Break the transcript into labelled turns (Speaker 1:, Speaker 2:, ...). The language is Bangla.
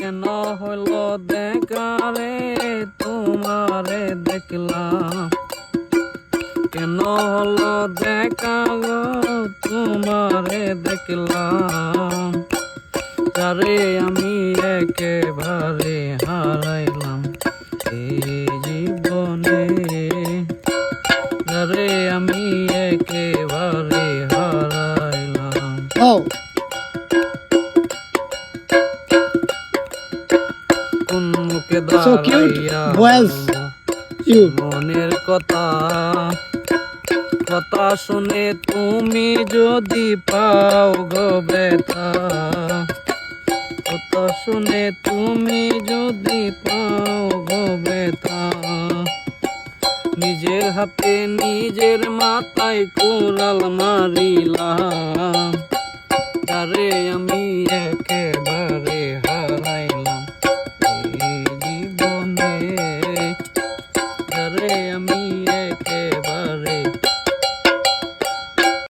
Speaker 1: কেন হলো দেখা রে তোমারে দেখলাম, কেন হলো দেখা গো তোমারে দেখলাম, যারে আমি একেবারে হারাইলাম এই জীবনে, যারে আমি একেবারে হারাইলাম। কোন মুখে দাঁড়াইয়া মনের কথা, কথা শুনে তুমি যদি পাও গো ব্যথা, কথা শুনে তুমি যদি পাও গো ব্যথা, নিজের হাতে নিজের মাথায় কুড়াল মারিলাম, যারে আমি একেবারে